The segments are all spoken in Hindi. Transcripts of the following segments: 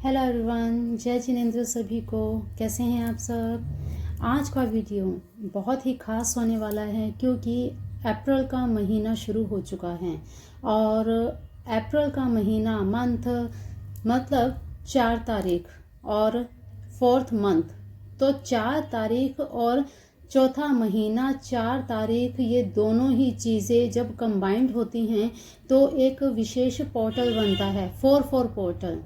हेलो एवरीवन, जय जिनेंद्र सभी को। कैसे हैं आप सब। आज का वीडियो बहुत ही खास होने वाला है क्योंकि अप्रैल का महीना शुरू हो चुका है और अप्रैल का महीना मंथ मतलब 4 तारीख और 4th मंथ, तो 4 तारीख और चौथा महीना 4 तारीख, ये दोनों ही चीज़ें जब कंबाइंड होती हैं तो एक विशेष पोर्टल बनता है 4-4 पोर्टल।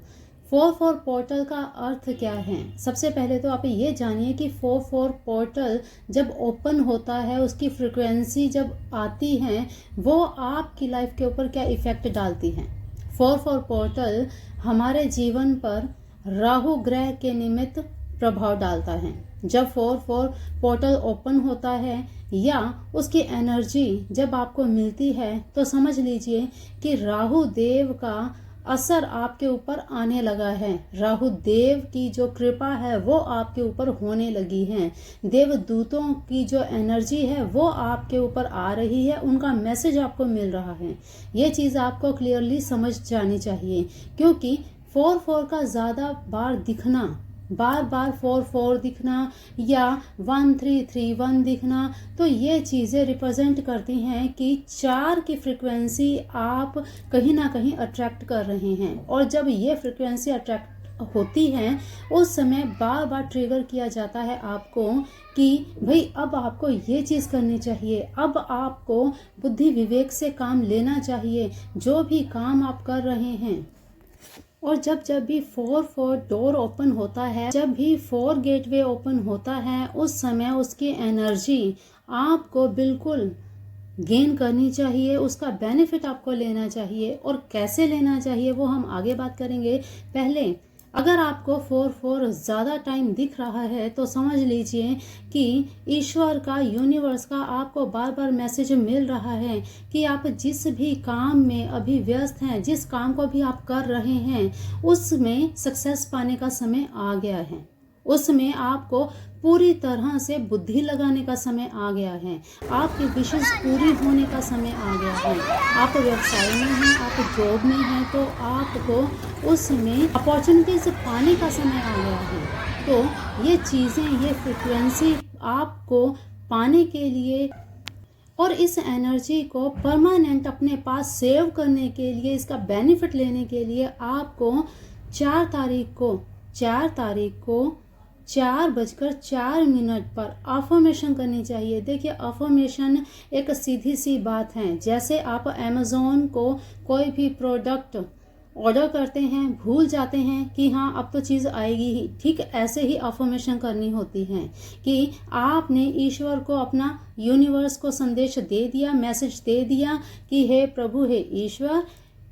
4-4 पोर्टल का अर्थ क्या है? सबसे पहले तो आप ये जानिए कि 4-4 पोर्टल जब ओपन होता है, उसकी फ्रिक्वेंसी जब आती है, वो आपकी लाइफ के ऊपर क्या इफ़ेक्ट डालती है। 4-4 पोर्टल हमारे जीवन पर राहु ग्रह के निमित्त प्रभाव डालता है। जब 4-4 पोर्टल ओपन होता है या उसकी एनर्जी जब आपको मिलती है तो समझ लीजिए कि राहु देव का असर आपके ऊपर आने लगा है। राहु देव की जो कृपा है वो आपके ऊपर होने लगी है। देवदूतों की जो एनर्जी है वो आपके ऊपर आ रही है, उनका मैसेज आपको मिल रहा है। ये चीज़ आपको क्लियरली समझ जानी चाहिए क्योंकि 4-4 का ज़्यादा बार दिखना, बार बार 4-4 दिखना या 1-3-3-1 दिखना, तो ये चीज़ें रिप्रेजेंट करती हैं कि 4 की फ्रिक्वेंसी आप कहीं ना कहीं अट्रैक्ट कर रहे हैं। और जब ये फ्रिक्वेंसी अट्रैक्ट होती है उस समय बार बार ट्रिगर किया जाता है आपको कि भाई अब आपको ये चीज़ करनी चाहिए, अब आपको बुद्धि विवेक से काम लेना चाहिए जो भी काम आप कर रहे हैं। और जब भी 4-4 डोर ओपन होता है, जब भी 4 गेटवे ओपन होता है, उस समय उसकी एनर्जी आपको बिल्कुल गेन करनी चाहिए, उसका बेनिफिट आपको लेना चाहिए। और कैसे लेना चाहिए वो हम आगे बात करेंगे। पहले अगर आपको 4-4 ज़्यादा टाइम दिख रहा है तो समझ लीजिए कि ईश्वर का, यूनिवर्स का आपको बार बार मैसेज मिल रहा है कि आप जिस भी काम में अभी व्यस्त हैं, जिस काम को भी आप कर रहे हैं, उसमें सक्सेस पाने का समय आ गया है। उसमें आपको पूरी तरह से बुद्धि लगाने का समय आ गया है। आपकी विशेष पूरी होने का समय आ गया है। आप व्यवसाय में हैं, आप जॉब में हैं, तो आपको उसमें अपॉर्चुनिटीज पाने का समय आ गया है। तो ये चीज़ें, ये फ्रिक्वेंसी आपको पाने के लिए और इस एनर्जी को परमानेंट अपने पास सेव करने के लिए, इसका बेनिफिट लेने के लिए आपको 4 तारीख को 4:04 पर अफर्मेशन करनी चाहिए। देखिए, अफर्मेशन एक सीधी सी बात है। जैसे आप अमेज़ॉन को कोई भी प्रोडक्ट ऑर्डर करते हैं, भूल जाते हैं कि हाँ अब तो चीज़ आएगी ही, ठीक ऐसे ही अफर्मेशन करनी होती है कि आपने ईश्वर को, अपना यूनिवर्स को संदेश दे दिया, मैसेज दे दिया कि हे प्रभु, हे ईश्वर,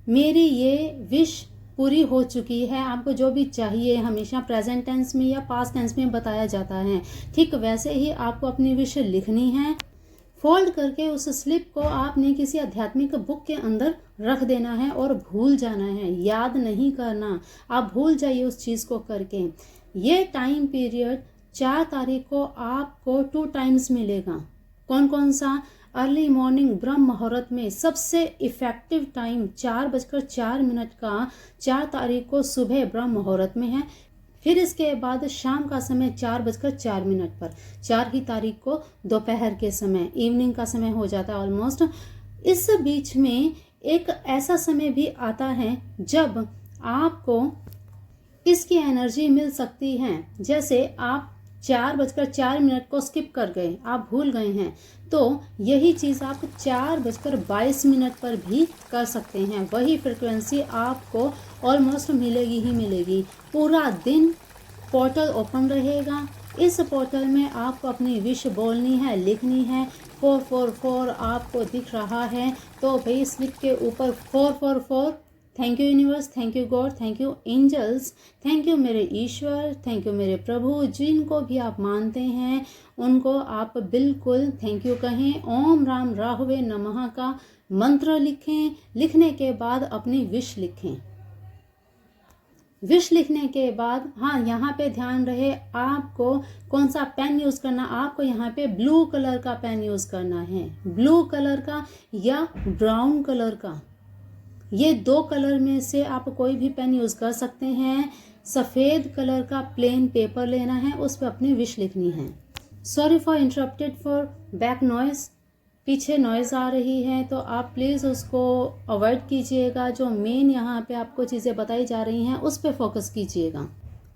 मेरी ये विश पूरी हो चुकी है। आपको जो भी चाहिए, हमेशा प्रेजेंट टेंस में या पास्ट टेंस में बताया जाता है, ठीक वैसे ही आपको अपनी विश लिखनी है। फोल्ड करके उस स्लिप को आपने किसी आध्यात्मिक बुक के अंदर रख देना है और भूल जाना है, याद नहीं करना। आप भूल जाइए उस चीज़ को करके। ये टाइम पीरियड 4 तारीख को आपको 2 टाइम्स मिलेगा। कौन कौन सा? अर्ली मॉर्निंग ब्रह्म मुहूर्त में सबसे इफेक्टिव टाइम 4:04 का 4 तारीख को सुबह ब्रह्म मुहूर्त में है। फिर इसके बाद शाम का समय 4:04 पर, 4 ही तारीख को दोपहर के समय, इवनिंग का समय हो जाता है ऑलमोस्ट। इस बीच में एक ऐसा समय भी आता है जब आपको इसकी एनर्जी मिल सकती है। जैसे आप 4:04 को स्किप कर गए, आप भूल गए हैं, तो यही चीज़ आप 4:22 पर भी कर सकते हैं। वही फ्रिक्वेंसी आपको ऑलमोस्ट मिलेगी ही मिलेगी। पूरा दिन पोर्टल ओपन रहेगा। इस पोर्टल में आपको अपनी विश बोलनी है, लिखनी है। 4-4-4 आपको दिख रहा है तो भाई स्लिप के ऊपर 4-4-4, thank you universe, thank you God, thank you angels, thank you मेरे ईश्वर, थैंक यू मेरे प्रभु, जिनको भी आप मानते हैं उनको आप बिल्कुल थैंक यू कहें। ओम राम राहुवे नमः का मंत्र लिखें। लिखने के बाद अपनी विश लिखें। विश लिखने के बाद हाँ, यहाँ पे ध्यान रहे आपको कौन सा पेन यूज़ करना। आपको यहाँ पे ब्लू कलर का पेन यूज़ करना है, ब्लू कलर का या ब्राउन कलर का। ये 2 कलर में से आप कोई भी पेन यूज़ कर सकते हैं। सफ़ेद कलर का प्लेन पेपर लेना है, उस पर अपनी विश लिखनी है। Sorry for interrupted for back noise, पीछे नॉइज़ आ रही है तो आप प्लीज़ उसको अवॉइड कीजिएगा। जो मेन यहाँ पे आपको चीज़ें बताई जा रही हैं उस पर फोकस कीजिएगा।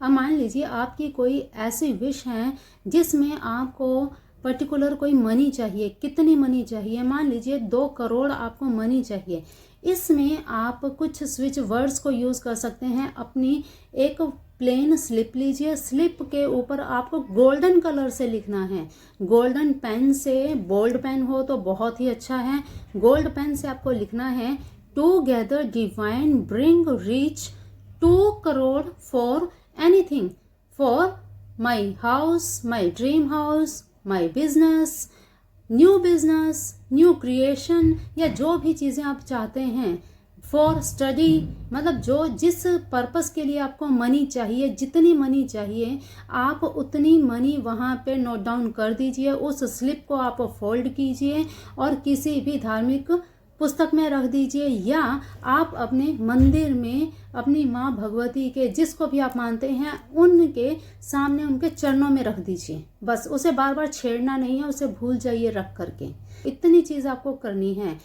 अब मान लीजिए आपकी कोई ऐसी विश है जिसमें आपको पर्टिकुलर कोई मनी चाहिए। कितनी मनी चाहिए? मान लीजिए 2 करोड़ आपको मनी चाहिए। इसमें आप कुछ स्विच वर्ड्स को यूज़ कर सकते हैं। अपनी एक प्लेन स्लिप लीजिए, स्लिप के ऊपर आपको गोल्डन कलर से लिखना है। गोल्डन पेन से, बोल्ड पेन हो तो बहुत ही अच्छा है, गोल्ड पेन से आपको लिखना है together divine bring reach 2 crore for anything, for my house, my dream house, my business, new creation, या जो भी चीज़ें आप चाहते हैं। फॉर स्टडी, मतलब जो जिस पर्पस के लिए आपको मनी चाहिए, जितनी मनी चाहिए आप उतनी मनी वहाँ पे नोट डाउन कर दीजिए। उस स्लिप को आप फोल्ड कीजिए और किसी भी धार्मिक पुस्तक में रख दीजिए, या आप अपने मंदिर में अपनी माँ भगवती के, जिसको भी आप मानते हैं, उनके सामने उनके चरणों में रख दीजिए। बस उसे बार बार छेड़ना नहीं है, उसे भूल जाइए रख करके। इतनी चीज़ आपको करनी है।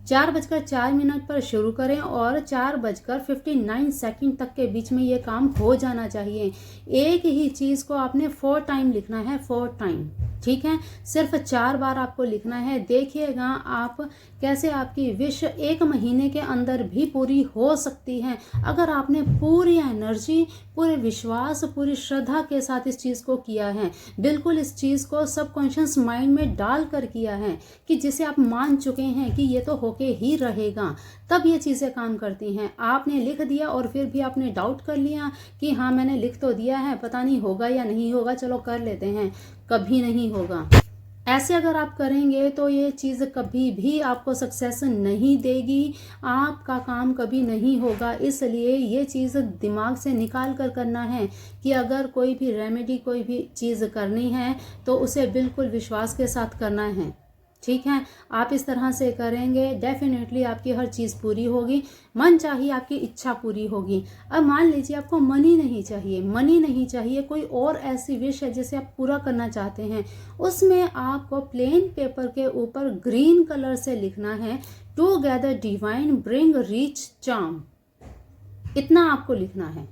4:04 पर शुरू करें और 4:59 तक के बीच में ये काम हो जाना चाहिए। एक ही चीज़ को आपने 4 टाइम लिखना है, 4 टाइम, ठीक है। सिर्फ 4 बार आपको लिखना है। देखिएगा आप कैसे आपकी विश 1 महीने के अंदर भी पूरी हो सकती है, अगर आपने पूरी एनर्जी, पूरे विश्वास, पूरी श्रद्धा के साथ इस चीज़ को किया है। बिल्कुल इस चीज़ को सबकॉन्शियस माइंड में डाल कर किया है कि जिसे आप मान चुके हैं कि ये तो होके ही रहेगा, तब ये चीज़ें काम करती हैं। आपने लिख दिया और फिर भी आपने डाउट कर लिया कि हाँ मैंने लिख तो दिया है, पता नहीं होगा या नहीं होगा, चलो कर लेते हैं, कभी नहीं होगा। ऐसे अगर आप करेंगे तो ये चीज़ कभी भी आपको सक्सेस नहीं देगी, आपका काम कभी नहीं होगा। इसलिए ये चीज़ दिमाग से निकाल कर करना है कि अगर कोई भी रेमेडी, कोई भी चीज़ करनी है तो उसे बिल्कुल विश्वास के साथ करना है, ठीक है। आप इस तरह से करेंगे, डेफिनेटली आपकी हर चीज़ पूरी होगी, मन चाहिए आपकी इच्छा पूरी होगी। अब मान लीजिए आपको मनी नहीं चाहिए, मनी नहीं चाहिए, कोई और ऐसी विश है जिसे आप पूरा करना चाहते हैं। उसमें आपको प्लेन पेपर के ऊपर ग्रीन कलर से लिखना है together divine bring reach charm. इतना आपको लिखना है,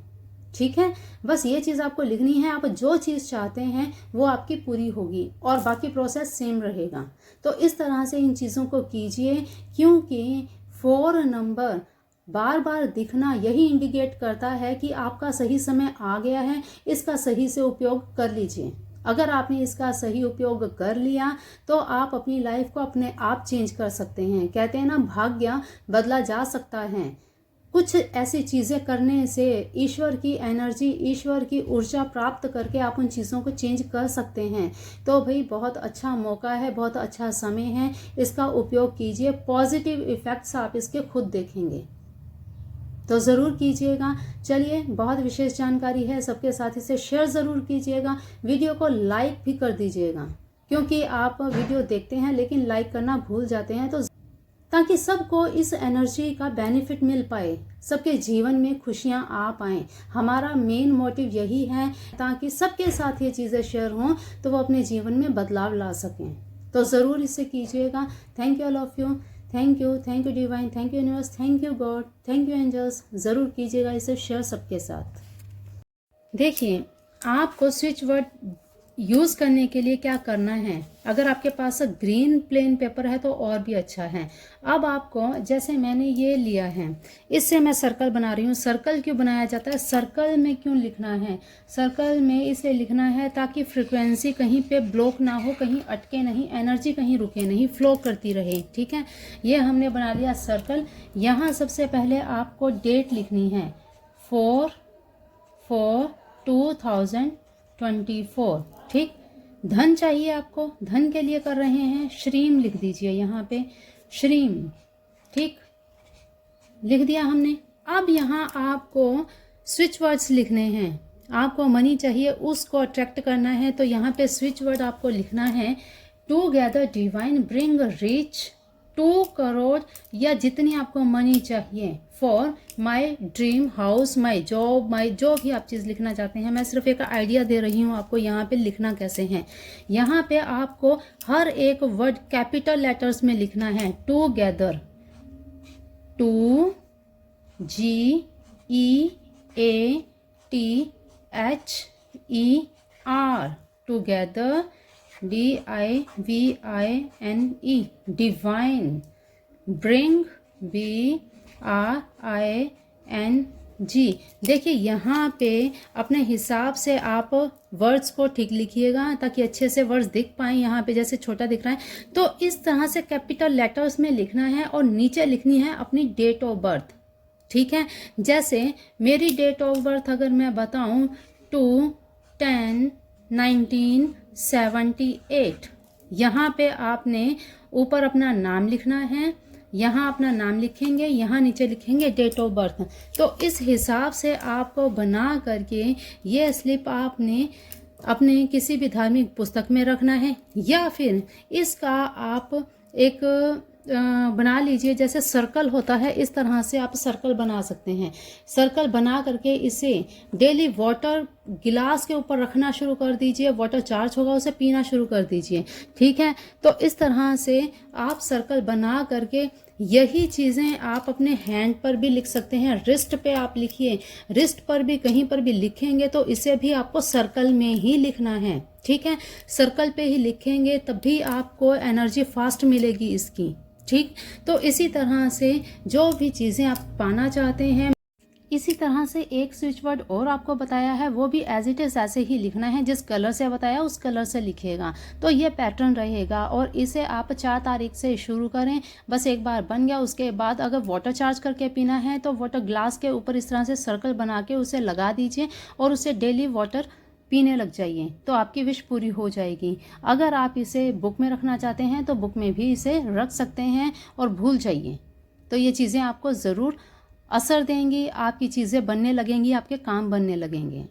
ठीक है। बस ये चीज़ आपको लिखनी है। आप जो चीज़ चाहते हैं वो आपकी पूरी होगी और बाकी प्रोसेस सेम रहेगा। तो इस तरह से इन चीज़ों को कीजिए, क्योंकि 4 नंबर बार बार दिखना यही इंडिकेट करता है कि आपका सही समय आ गया है। इसका सही से उपयोग कर लीजिए। अगर आपने इसका सही उपयोग कर लिया तो आप अपनी लाइफ को अपने आप चेंज कर सकते हैं। कहते हैं ना, भाग्य बदला जा सकता है। कुछ ऐसी चीज़ें करने से ईश्वर की एनर्जी, ईश्वर की ऊर्जा प्राप्त करके आप उन चीज़ों को चेंज कर सकते हैं। तो भाई बहुत अच्छा मौका है, बहुत अच्छा समय है, इसका उपयोग कीजिए। पॉजिटिव इफ़ेक्ट्स आप इसके खुद देखेंगे, तो ज़रूर कीजिएगा। चलिए, बहुत विशेष जानकारी है, सबके साथ इसे शेयर ज़रूर कीजिएगा। वीडियो को लाइक भी कर दीजिएगा, क्योंकि आप वीडियो देखते हैं लेकिन लाइक करना भूल जाते हैं, तो ताकि सबको इस एनर्जी का बेनिफिट मिल पाए, सबके जीवन में खुशियां आ पाएँ। हमारा मेन मोटिव यही है, ताकि सबके साथ ये चीज़ें शेयर हों तो वो अपने जीवन में बदलाव ला सकें। तो ज़रूर इसे कीजिएगा। Thank you all of you, thank you divine, thank you universe, thank you God, thank you angels. ज़रूर कीजिएगा इसे शेयर सबके साथ। देखिए, आपको स्विच वर्ड यूज़ करने के लिए क्या करना है। अगर आपके पास ग्रीन प्लेन पेपर है तो और भी अच्छा है। अब आपको, जैसे मैंने ये लिया है, इससे मैं सर्कल बना रही हूँ। सर्कल क्यों बनाया जाता है, सर्कल में क्यों लिखना है? सर्कल में इसलिए लिखना है ताकि फ्रिक्वेंसी कहीं पे ब्लॉक ना हो, कहीं अटके नहीं, एनर्जी कहीं रुके नहीं, फ्लो करती रहे, ठीक है। ये हमने बना लिया सर्कल। यहाँ सबसे पहले आपको डेट लिखनी है, 4/4/2024, ठीक। धन चाहिए आपको, धन के लिए कर रहे हैं, श्रीम लिख दीजिए यहाँ पे, श्रीम, ठीक, लिख दिया हमने। अब यहाँ आपको स्विच वर्ड्स लिखने हैं। आपको मनी चाहिए, उसको अट्रैक्ट करना है, तो यहाँ पे स्विच वर्ड आपको लिखना है together divine bring reach 2 crore या जितनी आपको मनी चाहिए for my dream house, my job, my जो भी आप चीज़ लिखना चाहते हैं। मैं सिर्फ एक आइडिया दे रही हूँ आपको यहाँ पे लिखना कैसे है। यहाँ पे आपको हर एक वर्ड कैपिटल लेटर्स में लिखना है। Together, 2 GEATHER, together, DIVINE, divine, bring, BRING। देखिए यहाँ पे अपने हिसाब से आप वर्ड्स को ठीक लिखिएगा ताकि अच्छे से वर्ड्स दिख पाएँ। यहाँ पे जैसे छोटा दिख रहा है तो इस तरह से कैपिटल लेटर्स में लिखना है और नीचे लिखनी है अपनी डेट ऑफ बर्थ। ठीक है, जैसे मेरी डेट ऑफ बर्थ अगर मैं बताऊं 2/10/1978, यहाँ पे आपने ऊपर अपना नाम लिखना है, यहाँ अपना नाम लिखेंगे, यहाँ नीचे लिखेंगे डेट ऑफ बर्थ। तो इस हिसाब से आपको बना करके ये स्लिप आपने अपने किसी भी धार्मिक पुस्तक में रखना है, या फिर इसका आप एक बना लीजिए। जैसे सर्कल होता है इस तरह से आप सर्कल बना सकते हैं। सर्कल बना करके इसे डेली वाटर गिलास के ऊपर रखना शुरू कर दीजिए, वाटर चार्ज होगा उसे पीना शुरू कर दीजिए। ठीक है, तो इस तरह से आप सर्कल बना करके यही चीज़ें आप अपने हैंड पर भी लिख सकते हैं। रिस्ट पे आप लिखिए, रिस्ट पर भी कहीं पर भी लिखेंगे तो इसे भी आपको सर्कल में ही लिखना है। ठीक है, सर्कल पे ही लिखेंगे तभी आपको एनर्जी फास्ट मिलेगी इसकी। ठीक, तो इसी तरह से जो भी चीज़ें आप पाना चाहते हैं, इसी तरह से एक स्विच वर्ड और आपको बताया है, वो भी एज इट इज़ ऐसे ही लिखना है। जिस कलर से बताया उस कलर से लिखेगा तो ये पैटर्न रहेगा। और इसे आप 4 तारीख से शुरू करें। बस एक बार बन गया, उसके बाद अगर वाटर चार्ज करके पीना है तो वाटर ग्लास के ऊपर इस तरह से सर्कल बना के उसे लगा दीजिए और उसे डेली वाटर पीने लग जाइए तो आपकी विश पूरी हो जाएगी। अगर आप इसे बुक में रखना चाहते हैं तो बुक में भी इसे रख सकते हैं और भूल जाइए। तो ये चीज़ें आपको ज़रूर असर देंगी, आपकी चीज़ें बनने लगेंगी, आपके काम बनने लगेंगे।